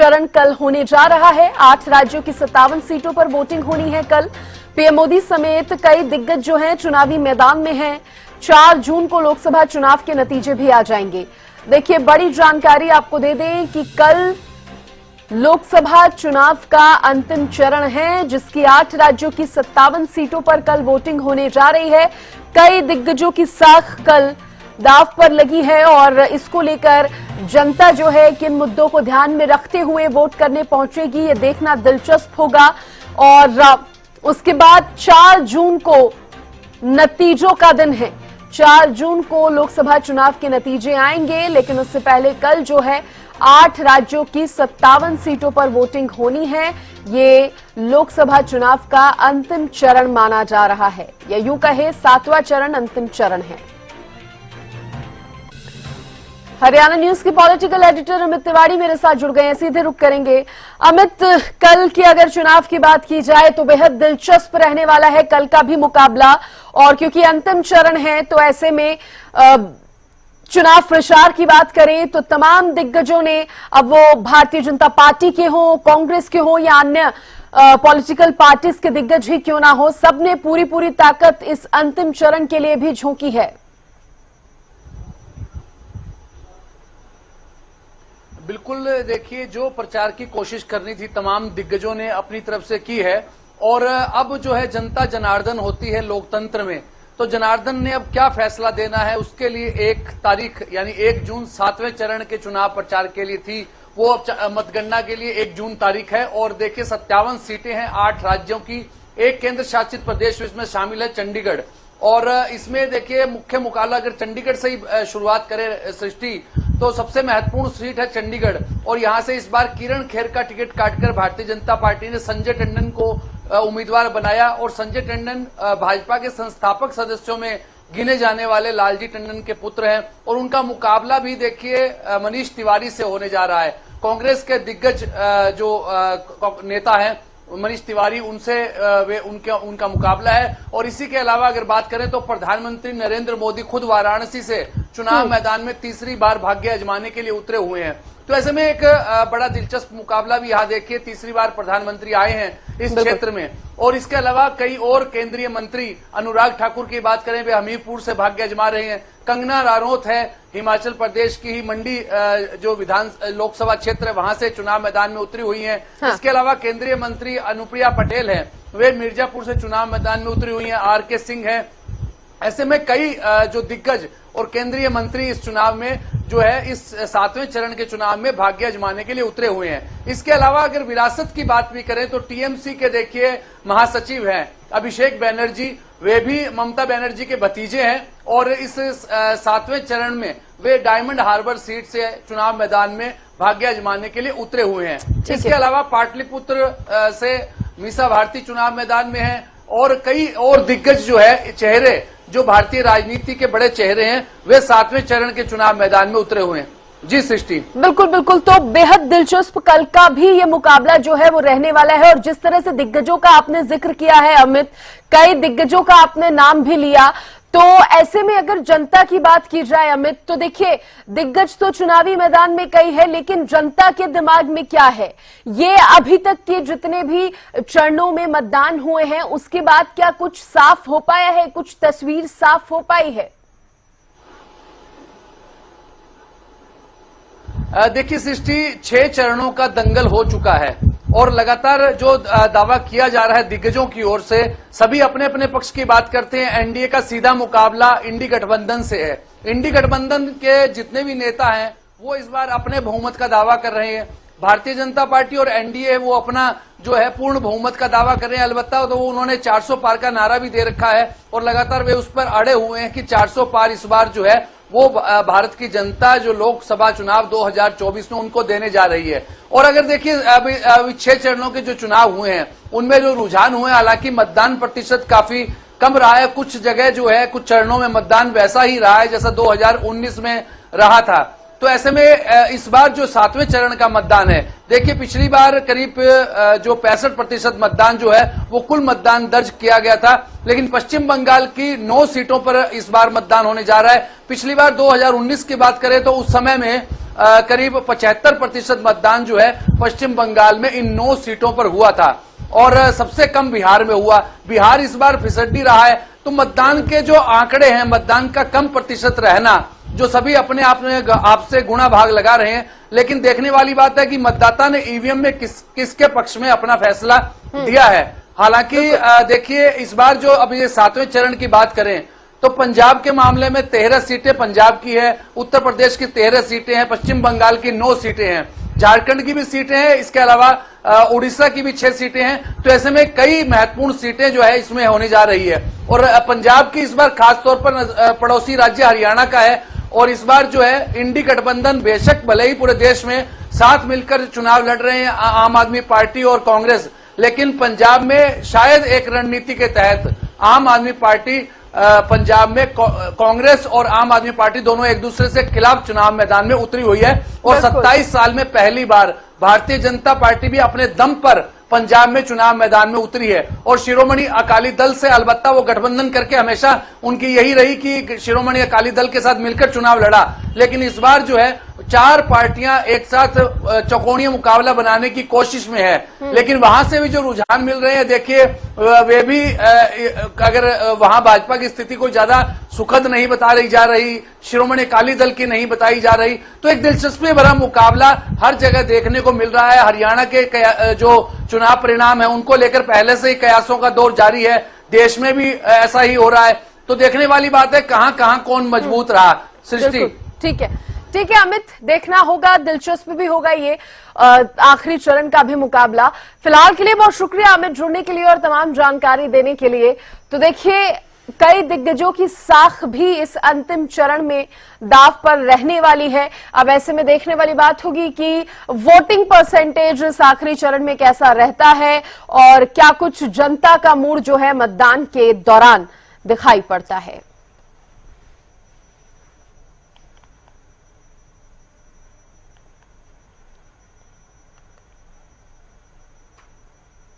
चरण कल होने जा रहा है। 8 राज्यों की 57 सीटों पर वोटिंग होनी है कल। पीएम मोदी समेत कई दिग्गज जो हैं चुनावी मैदान में हैं। 4 जून को लोकसभा चुनाव के नतीजे भी आ जाएंगे। देखिए, बड़ी जानकारी आपको दे दें कि कल लोकसभा चुनाव का अंतिम चरण है, जिसकी 8 राज्यों की 57 सीटों पर कल वोटिंग होने जा रही है। कई दिग्गजों की साख कल दांव पर लगी है और इसको लेकर जनता जो है किन मुद्दों को ध्यान में रखते हुए वोट करने पहुंचेगी, ये देखना दिलचस्प होगा। और उसके बाद 4 जून को नतीजों का दिन है। 4 जून को लोकसभा चुनाव के नतीजे आएंगे, लेकिन उससे पहले कल जो है 8 राज्यों की 57 सीटों पर वोटिंग होनी है। ये लोकसभा चुनाव का अंतिम चरण माना जा रहा है, या यूं कहे 7वां चरण अंतिम चरण है। हरियाणा न्यूज के पॉलिटिकल एडिटर अमित तिवारी मेरे साथ जुड़ गए हैं, सीधे रुक करेंगे। अमित, कल की अगर चुनाव की बात की जाए तो बेहद दिलचस्प रहने वाला है कल का भी मुकाबला, और क्योंकि अंतिम चरण है तो ऐसे में चुनाव प्रचार की बात करें तो तमाम दिग्गजों ने, अब वो भारतीय जनता पार्टी के हों, कांग्रेस के हों या अन्य पॉलिटिकल पार्टीज के दिग्गज ही क्यों ना हो, सबने पूरी ताकत इस अंतिम चरण के लिए भी झोंकी है। बिल्कुल, देखिए, जो प्रचार की कोशिश करनी थी तमाम दिग्गजों ने अपनी तरफ से की है। और अब जो है जनता जनार्दन होती है लोकतंत्र में, तो जनार्दन ने अब क्या फैसला देना है उसके लिए एक तारीख यानी 1 जून 7वें चरण के चुनाव प्रचार के लिए थी। वो अब मतगणना के लिए 1 जून तारीख है। और देखिए, 57 सीटें हैं 8 राज्यों की, एक केंद्र शासित प्रदेश इसमें शामिल है चंडीगढ़। और इसमें देखिए मुख्य मुकाबला अगर चंडीगढ़ से ही शुरुआत करें सृष्टि, तो सबसे महत्वपूर्ण सीट है चंडीगढ़। और यहां से इस बार किरण खेर का टिकट काटकर भारतीय जनता पार्टी ने संजय टंडन को उम्मीदवार बनाया। और संजय टंडन भाजपा के संस्थापक सदस्यों में गिने जाने वाले लालजी टंडन के पुत्र हैं। और उनका मुकाबला भी देखिए मनीष तिवारी से होने जा रहा है। कांग्रेस के दिग्गज जो नेता हैं मनीष तिवारी, उनसे उनका मुकाबला है। और इसी के अलावा अगर बात करें तो प्रधानमंत्री नरेंद्र मोदी खुद वाराणसी से चुनाव मैदान में तीसरी बार भाग्य आजमाने के लिए उतरे हुए हैं। तो ऐसे में एक बड़ा दिलचस्प मुकाबला भी यहाँ देखिए, तीसरी बार प्रधानमंत्री आए हैं इस क्षेत्र में। और इसके अलावा कई और केंद्रीय मंत्री, अनुराग ठाकुर की बात करें, वे हमीरपुर से भाग्य आजमा रहे हैं। कंगना राणौत है हिमाचल प्रदेश की ही मंडी जो लोकसभा क्षेत्र है वहां से चुनाव मैदान में उतरी हुई हैं। हाँ। इसके अलावा केंद्रीय मंत्री अनुप्रिया पटेल है, वे मिर्जापुर से चुनाव मैदान में उतरी हुई हैं। आर.के. सिंह है। ऐसे में कई जो दिग्गज और केंद्रीय मंत्री इस चुनाव में जो है इस 7वें चरण के चुनाव में भाग्य आजमाने के लिए उतरे हुए हैं। इसके अलावा अगर विरासत की बात भी करें तो टीएमसी के देखिए महासचिव हैं अभिषेक बनर्जी, वे भी ममता बनर्जी के भतीजे हैं। और इस 7वें चरण में वे डायमंड हार्बर सीट से चुनाव मैदान में भाग्य आजमाने के लिए उतरे हुए हैं। इसके अलावा पाटलिपुत्र से मीसा भारती चुनाव मैदान में है। और कई और दिग्गज जो है चेहरे, जो भारतीय राजनीति के बड़े चेहरे हैं, वे 7वें चरण के चुनाव मैदान में उतरे हुए हैं। जी सृष्टि, बिल्कुल। तो बेहद दिलचस्प कल का भी ये मुकाबला जो है वो रहने वाला है। और जिस तरह से दिग्गजों का आपने जिक्र किया है अमित, कई दिग्गजों का आपने नाम भी लिया, तो ऐसे में अगर जनता की बात की जाए अमित, तो देखिए दिग्गज तो चुनावी मैदान में कई है, लेकिन जनता के दिमाग में क्या है, ये अभी तक के जितने भी चरणों में मतदान हुए हैं उसके बाद क्या कुछ साफ हो पाया है, कुछ तस्वीर साफ हो पाई है? देखिए सृष्टि, 6 चरणों का दंगल हो चुका है और लगातार जो दावा किया जा रहा है दिग्गजों की ओर से, सभी अपने अपने पक्ष की बात करते हैं। एनडीए का सीधा मुकाबला इंडी गठबंधन से है। इंडी गठबंधन के जितने भी नेता हैं वो इस बार अपने बहुमत का दावा कर रहे हैं। भारतीय जनता पार्टी और एनडीए वो अपना जो है पूर्ण बहुमत का दावा कर रहे हैं। अलबत्ता तो उन्होंने 400 पार का नारा भी दे रखा है और लगातार वे उस पर अड़े हुए हैं कि 400 पार इस बार जो है वो भारत की जनता जो लोकसभा चुनाव 2024 में उनको देने जा रही है। और अगर देखिए अभी 6 चरणों के जो चुनाव हुए हैं उनमें जो रुझान हुए, हालांकि मतदान प्रतिशत काफी कम रहा है। कुछ जगह जो है कुछ चरणों में मतदान वैसा ही रहा है जैसा 2019 में रहा था। तो ऐसे में इस बार जो 7वें चरण का मतदान है, देखिए पिछली बार करीब जो 65% मतदान जो है वो कुल मतदान दर्ज किया गया था, लेकिन पश्चिम बंगाल की 9 सीटों पर इस बार मतदान होने जा रहा है। पिछली बार 2019 की बात करें तो उस समय में करीब 75% मतदान जो है पश्चिम बंगाल में इन 9 सीटों पर हुआ था और सबसे कम बिहार में हुआ। बिहार इस बार फिसड्डी ही रहा है। तो मतदान के जो आंकड़े हैं, मतदान का कम प्रतिशत रहना, जो सभी अपने आप में आपसे गुणा भाग लगा रहे हैं, लेकिन देखने वाली बात है कि मतदाता ने ईवीएम में किसके पक्ष में अपना फैसला दिया है। हालांकि देखिए इस बार जो अब ये 7वें चरण की बात करें तो पंजाब के मामले में 13 सीटें पंजाब की है, उत्तर प्रदेश की 13 सीटें हैं, पश्चिम बंगाल की 9 सीटें हैं, झारखंड की भी सीटें हैं, इसके अलावा उड़ीसा की भी 6 सीटें हैं। तो ऐसे में कई महत्वपूर्ण सीटें जो है इसमें होने जा रही है। और पंजाब की इस बार खासतौर पर पड़ोसी राज्य हरियाणा का है और इस बार जो है इंडी गठबंधन बेशक भले ही पूरे देश में साथ मिलकर चुनाव लड़ रहे हैं आम आदमी पार्टी और कांग्रेस, लेकिन पंजाब में शायद एक रणनीति के तहत आम आदमी पार्टी पंजाब में कांग्रेस और आम आदमी पार्टी दोनों एक दूसरे से खिलाफ चुनाव मैदान में उतरी हुई है और 27 साल में पहली बार भारतीय जनता पार्टी भी अपने दम पर पंजाब में चुनाव मैदान में उतरी है। और शिरोमणि अकाली दल से अलबत्ता वो गठबंधन करके हमेशा उनकी यही रही कि शिरोमणि अकाली दल के साथ मिलकर चुनाव लड़ा, लेकिन इस बार जो है 4 पार्टियां एक साथ चौकोनीय मुकाबला बनाने की कोशिश में है। लेकिन वहां से भी जो रुझान मिल रहे हैं, देखिए वे भी अगर वहां भाजपा की स्थिति को ज्यादा सुखद नहीं बता रही जा रही, शिरोमणि अकाली दल की नहीं बताई जा रही, तो एक दिलचस्पी भरा मुकाबला हर जगह देखने को मिल रहा है। हरियाणा के जो चुनाव परिणाम है उनको लेकर पहले से ही कयासों का दौर जारी है, देश में भी ऐसा ही हो रहा है। तो देखने वाली बात है कहां कहां कौन मजबूत रहा। सृष्टि, ठीक है अमित, देखना होगा, दिलचस्प भी होगा ये आखिरी चरण का भी मुकाबला। फिलहाल के लिए बहुत शुक्रिया अमित जुड़ने के लिए और तमाम जानकारी देने के लिए। तो देखिए कई दिग्गजों की साख भी इस अंतिम चरण में दांव पर रहने वाली है। अब ऐसे में देखने वाली बात होगी कि वोटिंग परसेंटेज इस आखिरी चरण में कैसा रहता है और क्या कुछ जनता का मूड जो है मतदान के दौरान दिखाई पड़ता है।